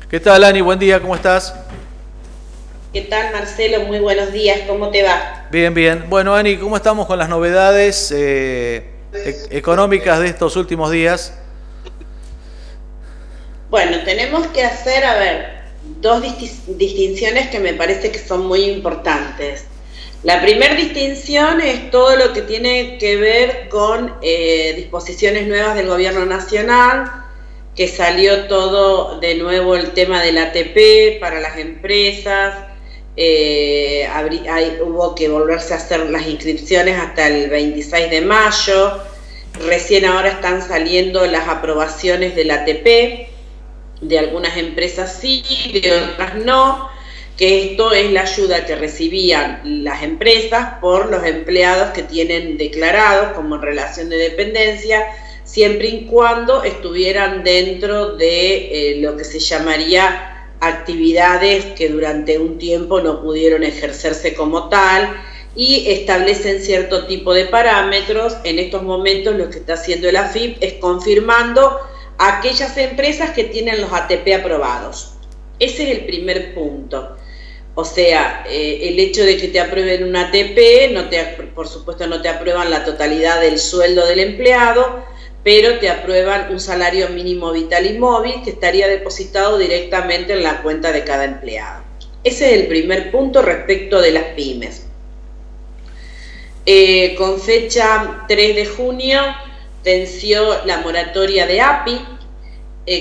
¿Qué tal, Ani? Buen día, ¿cómo estás? ¿Qué tal, Marcelo? Muy buenos días, ¿cómo te va? Bien, bien. Bueno, Ani, ¿cómo estamos con las novedades económicas de estos últimos días? Bueno, tenemos que hacer, a ver, dos distinciones que me parece que son muy importantes. La primera distinción es todo lo que tiene que ver con disposiciones nuevas del gobierno nacional, que salió todo de nuevo el tema del ATP para las empresas. Hubo que volverse a hacer las inscripciones hasta el 26 de mayo. Recién ahora están saliendo las aprobaciones del ATP. De algunas empresas sí, de otras no, que esto es la ayuda que recibían las empresas por los empleados que tienen declarados como en relación de dependencia, siempre y cuando estuvieran dentro de lo que se llamaría actividades que durante un tiempo no pudieron ejercerse como tal, y establecen cierto tipo de parámetros. En estos momentos lo que está haciendo el AFIP es confirmando aquellas empresas que tienen los ATP aprobados. Ese es el primer punto. O sea, el hecho de que te aprueben un ATP, por supuesto no te aprueban la totalidad del sueldo del empleado, pero te aprueban un salario mínimo vital y móvil que estaría depositado directamente en la cuenta de cada empleado. Ese es el primer punto respecto de las pymes. Con fecha 3 de junio venció la moratoria de API,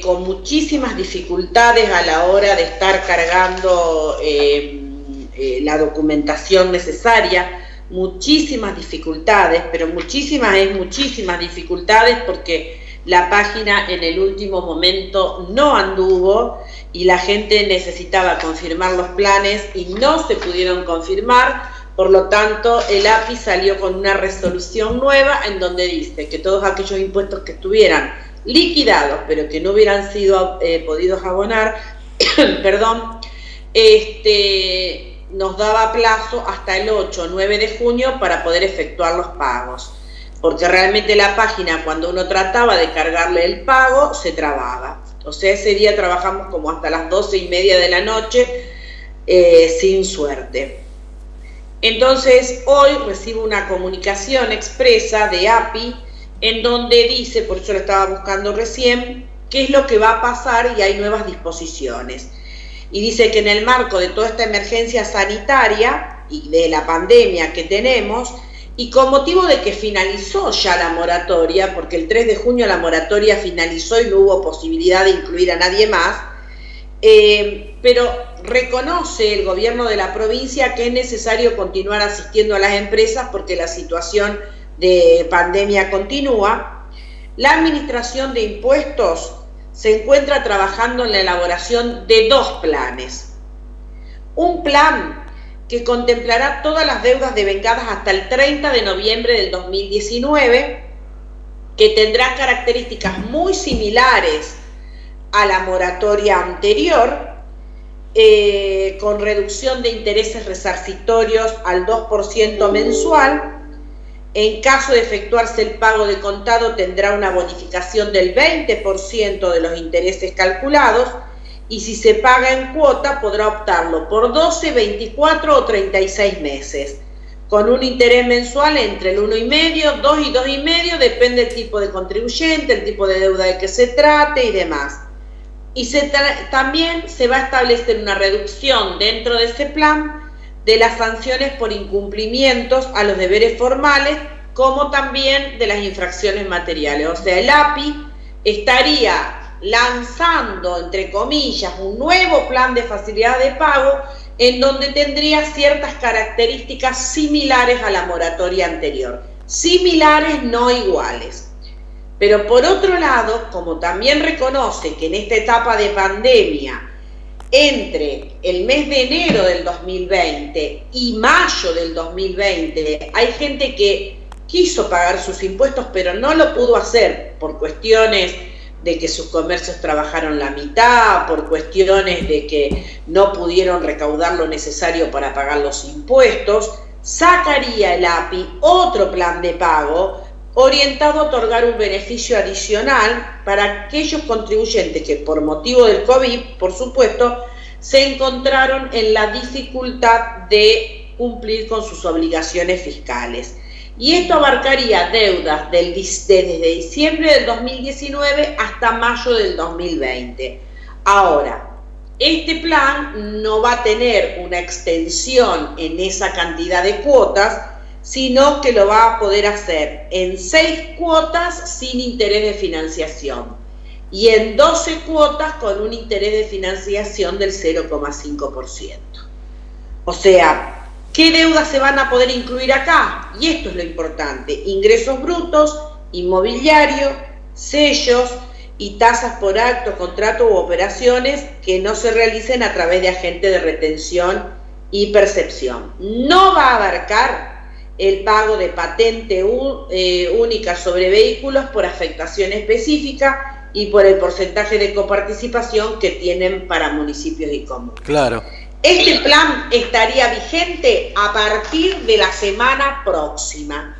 con muchísimas dificultades a la hora de estar cargando la documentación necesaria, muchísimas dificultades, pero muchísimas dificultades, porque la página en el último momento no anduvo y la gente necesitaba confirmar los planes y no se pudieron confirmar. Por lo tanto, el API salió con una resolución nueva en donde dice que todos aquellos impuestos que estuvieran liquidados, pero que no hubieran sido podidos abonar, perdón, nos daba plazo hasta el 8 o 9 de junio para poder efectuar los pagos. Porque realmente la página, cuando uno trataba de cargarle el pago, se trababa. O sea, ese día trabajamos como hasta las 12:30 de la noche, sin suerte. Entonces, hoy recibo una comunicación expresa de API en donde dice, por eso lo estaba buscando recién, qué es lo que va a pasar, y hay nuevas disposiciones. Y dice que en el marco de toda esta emergencia sanitaria y de la pandemia que tenemos, y con motivo de que finalizó ya la moratoria, porque el 3 de junio la moratoria finalizó y no hubo posibilidad de incluir a nadie más, pero reconoce el gobierno de la provincia que es necesario continuar asistiendo a las empresas porque la situación de pandemia continúa. La Administración de Impuestos se encuentra trabajando en la elaboración de dos planes. Un plan que contemplará todas las deudas devengadas hasta el 30 de noviembre del 2019, que tendrá características muy similares a la moratoria anterior, con reducción de intereses resarcitorios al 2% mensual. En caso de efectuarse el pago de contado, tendrá una bonificación del 20% de los intereses calculados, y si se paga en cuota podrá optarlo por 12, 24 o 36 meses, con un interés mensual entre el 1,5, 2 y 2,5, depende del tipo de contribuyente, el tipo de deuda de que se trate y demás. Y también se va a establecer una reducción dentro de ese plan de las sanciones por incumplimientos a los deberes formales, como también de las infracciones materiales. O sea, el API estaría lanzando, entre comillas, un nuevo plan de facilidad de pago en donde tendría ciertas características similares a la moratoria anterior. Similares, no iguales. Pero por otro lado, como también reconoce que en esta etapa de pandemia, entre el mes de enero del 2020 y mayo del 2020, hay gente que quiso pagar sus impuestos, pero no lo pudo hacer por cuestiones de que sus comercios trabajaron la mitad, por cuestiones de que no pudieron recaudar lo necesario para pagar los impuestos. Sacaría el API otro plan de pago orientado a otorgar un beneficio adicional para aquellos contribuyentes que por motivo del COVID, por supuesto, se encontraron en la dificultad de cumplir con sus obligaciones fiscales. Y esto abarcaría deudas desde diciembre del 2019 hasta mayo del 2020. Ahora, este plan no va a tener una extensión en esa cantidad de cuotas, sino que lo va a poder hacer en 6 cuotas sin interés de financiación y en 12 cuotas con un interés de financiación del 0,5%. O sea, ¿qué deudas se van a poder incluir acá? Y esto es lo importante: ingresos brutos, inmobiliario, sellos y tasas por acto, contrato u operaciones que no se realicen a través de agentes de retención y percepción. No va a abarcar el pago de patente única sobre vehículos por afectación específica y por el porcentaje de coparticipación que tienen para municipios y comunas. Claro. Este plan estaría vigente a partir de la semana próxima.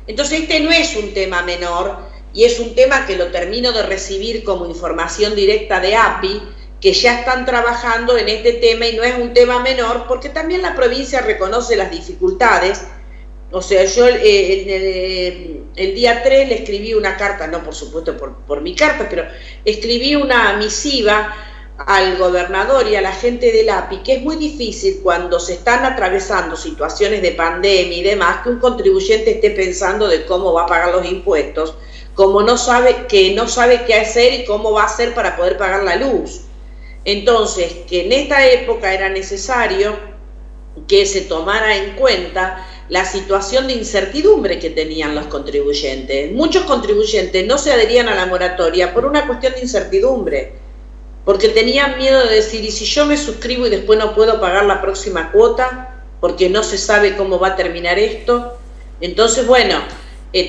Entonces este no es un tema menor y es un tema que lo termino de recibir como información directa de API, que ya están trabajando en este tema y no es un tema menor porque también la provincia reconoce las dificultades. O sea, yo el día 3 le escribí una carta, no por supuesto por mi carta, pero escribí una misiva al gobernador y a la gente del API, que es muy difícil cuando se están atravesando situaciones de pandemia y demás, que un contribuyente esté pensando de cómo va a pagar los impuestos, como no sabe qué hacer y cómo va a hacer para poder pagar la luz. Entonces, que en esta época era necesario que se tomara en cuenta la situación de incertidumbre que tenían los contribuyentes. Muchos contribuyentes no se adherían a la moratoria por una cuestión de incertidumbre, porque tenían miedo de decir, ¿y si yo me suscribo y después no puedo pagar la próxima cuota? Porque no se sabe cómo va a terminar esto. Entonces, bueno,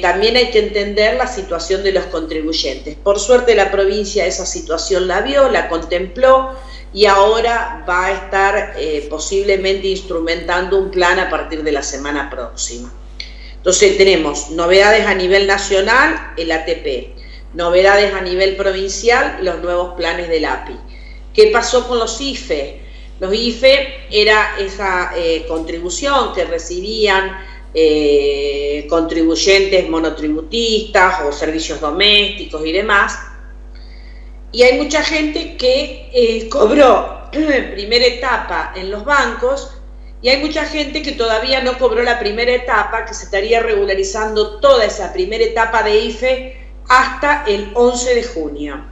también hay que entender la situación de los contribuyentes. Por suerte la provincia esa situación la vio, la contempló, y ahora va a estar posiblemente instrumentando un plan a partir de la semana próxima. Entonces tenemos novedades a nivel nacional, el ATP, novedades a nivel provincial, los nuevos planes del API. ¿Qué pasó con los IFE? Los IFE era esa contribución que recibían contribuyentes monotributistas o servicios domésticos y demás. Y hay mucha gente que cobró primera etapa en los bancos y hay mucha gente que todavía no cobró la primera etapa, que se estaría regularizando toda esa primera etapa de IFE hasta el 11 de junio.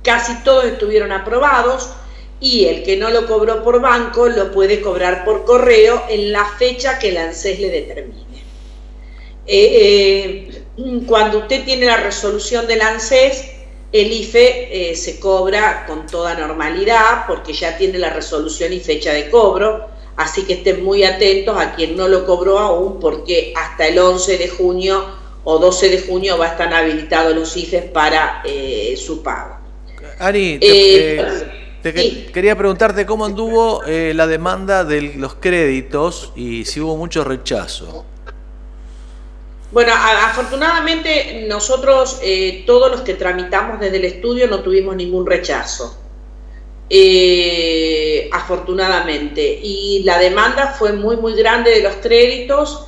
Casi todos estuvieron aprobados y el que no lo cobró por banco lo puede cobrar por correo en la fecha que el ANSES le determine. Cuando usted tiene la resolución del ANSES, el IFE se cobra con toda normalidad porque ya tiene la resolución y fecha de cobro, así que estén muy atentos a quien no lo cobró aún, porque hasta el 11 de junio o 12 de junio va a estar habilitados los IFEs para su pago. Ani, sí. Quería preguntarte cómo anduvo la demanda de los créditos y si hubo mucho rechazo. Bueno, afortunadamente nosotros, todos los que tramitamos desde el estudio, no tuvimos ningún rechazo, afortunadamente, y la demanda fue muy grande de los créditos,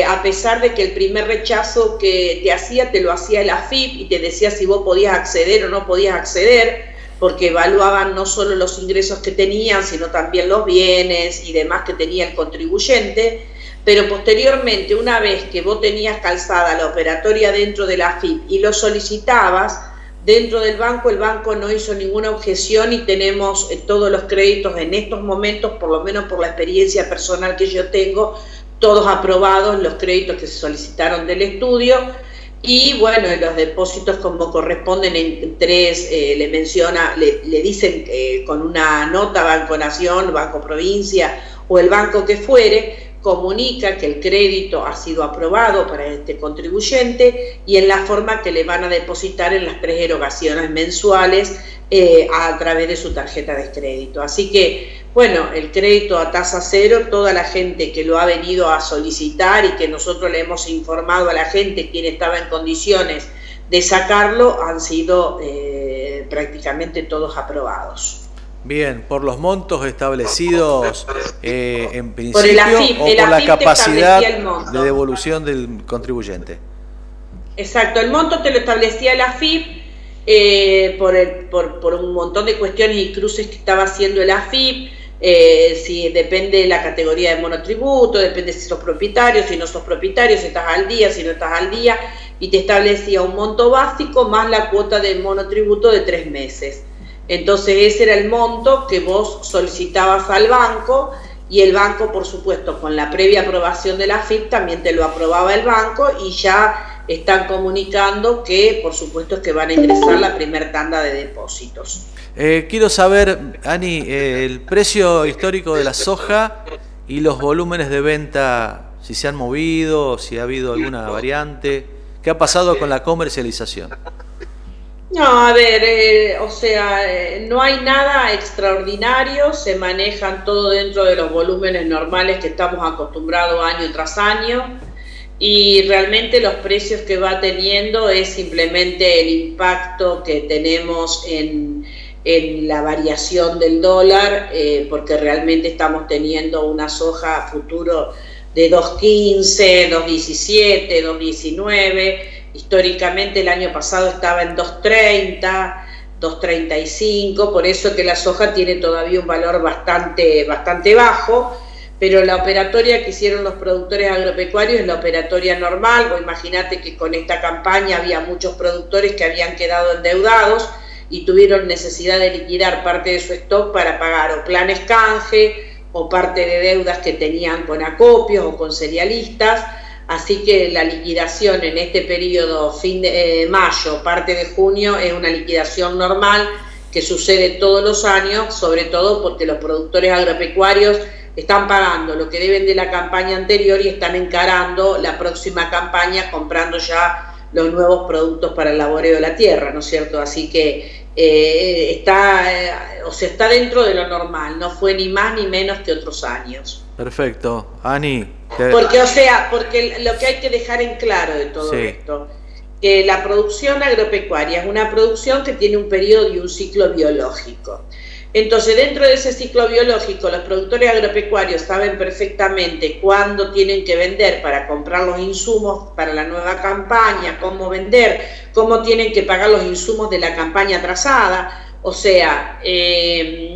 a pesar de que el primer rechazo que te hacía, te lo hacía el AFIP y te decía si vos podías acceder o no podías acceder, porque evaluaban no solo los ingresos que tenían, sino también los bienes y demás que tenía el contribuyente. Pero posteriormente, una vez que vos tenías calzada la operatoria dentro de la AFIP y lo solicitabas dentro del banco, el banco no hizo ninguna objeción y tenemos todos los créditos en estos momentos, por lo menos por la experiencia personal que yo tengo, todos aprobados los créditos que se solicitaron del estudio. Y bueno, los depósitos como corresponden en tres, le dicen con una nota, Banco Nación, Banco Provincia o el banco que fuere, comunica que el crédito ha sido aprobado para este contribuyente y en la forma que le van a depositar en las 3 erogaciones mensuales a través de su tarjeta de crédito. Así que, bueno, el crédito a tasa cero, toda la gente que lo ha venido a solicitar y que nosotros le hemos informado a la gente quien estaba en condiciones de sacarlo, han sido prácticamente todos aprobados. Bien, por los montos establecidos en principio por el AFIP, o por la capacidad de devolución del contribuyente. Exacto, el monto te lo establecía el AFIP por un montón de cuestiones y cruces que estaba haciendo el AFIP. Si depende de la categoría de monotributo, depende si sos propietario, si no sos propietario, si estás al día, si no estás al día, y te establecía un monto básico más la cuota de monotributo de 3 meses. Entonces ese era el monto que vos solicitabas al banco, y el banco, por supuesto, con la previa aprobación de la AFIP, también te lo aprobaba el banco, y ya están comunicando que, por supuesto, que van a ingresar la primera tanda de depósitos. Quiero saber, Ani, el precio histórico de la soja y los volúmenes de venta, si se han movido, si ha habido alguna variante. ¿Qué ha pasado con la comercialización? No, a ver, no hay nada extraordinario, se manejan todo dentro de los volúmenes normales que estamos acostumbrados año tras año, y realmente los precios que va teniendo es simplemente el impacto que tenemos en la variación del dólar, porque realmente estamos teniendo una soja a futuro de 2.15, 2.17, 2.19, históricamente el año pasado estaba en 2.30, 2.35, por eso que la soja tiene todavía un valor bastante bajo, pero la operatoria que hicieron los productores agropecuarios es la operatoria normal. Vos imaginate que con esta campaña había muchos productores que habían quedado endeudados y tuvieron necesidad de liquidar parte de su stock para pagar o planes canje o parte de deudas que tenían con acopios o con cerealistas. Así que la liquidación en este periodo, fin de mayo, parte de junio, es una liquidación normal que sucede todos los años, sobre todo porque los productores agropecuarios están pagando lo que deben de la campaña anterior y están encarando la próxima campaña comprando ya los nuevos productos para el laboreo de la tierra, ¿no es cierto? Así que está dentro de lo normal, no fue ni más ni menos que otros años. Perfecto. Ani. Porque lo que hay que dejar en claro de todo esto, que la producción agropecuaria es una producción que tiene un periodo y un ciclo biológico. Entonces, dentro de ese ciclo biológico, los productores agropecuarios saben perfectamente cuándo tienen que vender para comprar los insumos para la nueva campaña, cómo vender, cómo tienen que pagar los insumos de la campaña atrasada. O sea,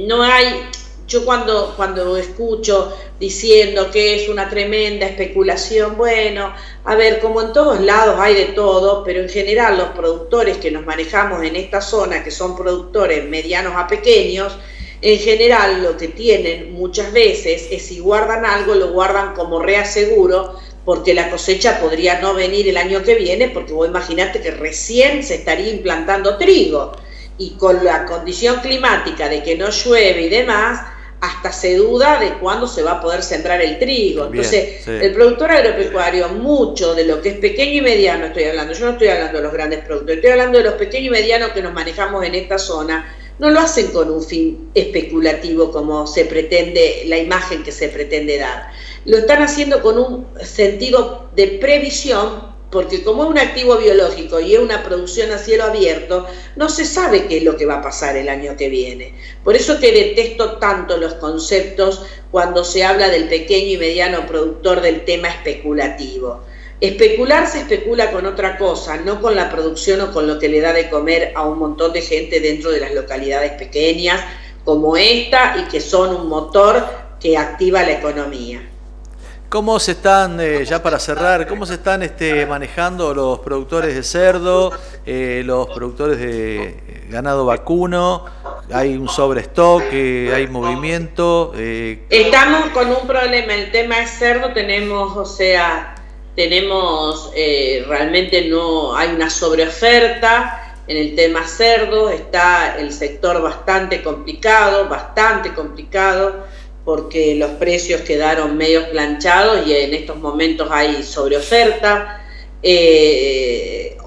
no hay... Yo cuando escucho diciendo que es una tremenda especulación, bueno, a ver, como en todos lados hay de todo, pero en general los productores que nos manejamos en esta zona, que son productores medianos a pequeños, en general lo que tienen muchas veces es, si guardan algo, lo guardan como reaseguro, porque la cosecha podría no venir el año que viene, porque vos imaginate que recién se estaría implantando trigo, y con la condición climática de que no llueve y demás, hasta se duda de cuándo se va a poder sembrar el trigo. Entonces, el productor agropecuario, mucho de lo que es pequeño y mediano estoy hablando, yo no estoy hablando de los grandes productores, estoy hablando de los pequeños y medianos que nos manejamos en esta zona, no lo hacen con un fin especulativo como se pretende, la imagen que se pretende dar. Lo están haciendo con un sentido de previsión, porque como es un activo biológico y es una producción a cielo abierto, no se sabe qué es lo que va a pasar el año que viene. Por eso que detesto tanto los conceptos cuando se habla del pequeño y mediano productor, del tema especulativo. Especular se especula con otra cosa, no con la producción o con lo que le da de comer a un montón de gente dentro de las localidades pequeñas como esta, y que son un motor que activa la economía. ¿Cómo se están, ya para cerrar, cómo se están manejando los productores de cerdo, los productores de ganado vacuno? ¿Hay un sobrestock, hay movimiento? Estamos con un problema, el tema es cerdo, tenemos realmente no hay una sobreoferta en el tema cerdo, está el sector bastante complicado, porque los precios quedaron medio planchados y en estos momentos hay sobreoferta. El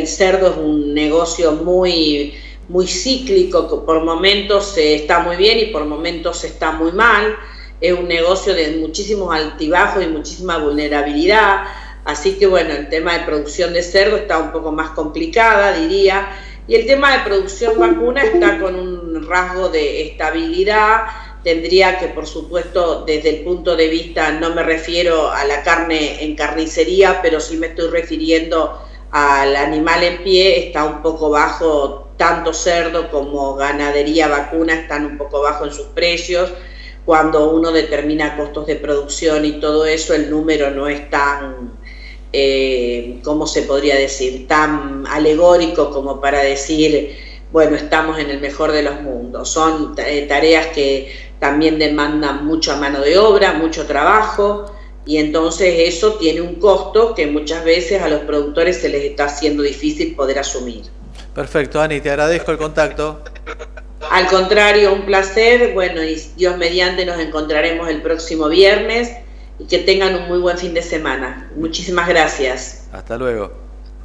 cerdo es un negocio muy muy cíclico, que por momentos está muy bien y por momentos está muy mal. Es un negocio de muchísimos altibajos y muchísima vulnerabilidad. Así que bueno, el tema de producción de cerdo está un poco más complicada, diría. Y el tema de producción vacuna está con un rasgo de estabilidad. Tendría que, por supuesto, desde el punto de vista, no me refiero a la carne en carnicería, pero sí me estoy refiriendo al animal en pie, está un poco bajo, tanto cerdo como ganadería vacuna están un poco bajo en sus precios. Cuando uno determina costos de producción y todo eso, el número no es tan, ¿cómo se podría decir?, tan alegórico como para decir, bueno, estamos en el mejor de los mundos. Son tareas que también demandan mucha mano de obra, mucho trabajo, y entonces eso tiene un costo que muchas veces a los productores se les está haciendo difícil poder asumir. Perfecto, Ani, te agradezco el contacto. Al contrario, un placer. Bueno, y Dios mediante nos encontraremos el próximo viernes y que tengan un muy buen fin de semana. Muchísimas gracias. Hasta luego.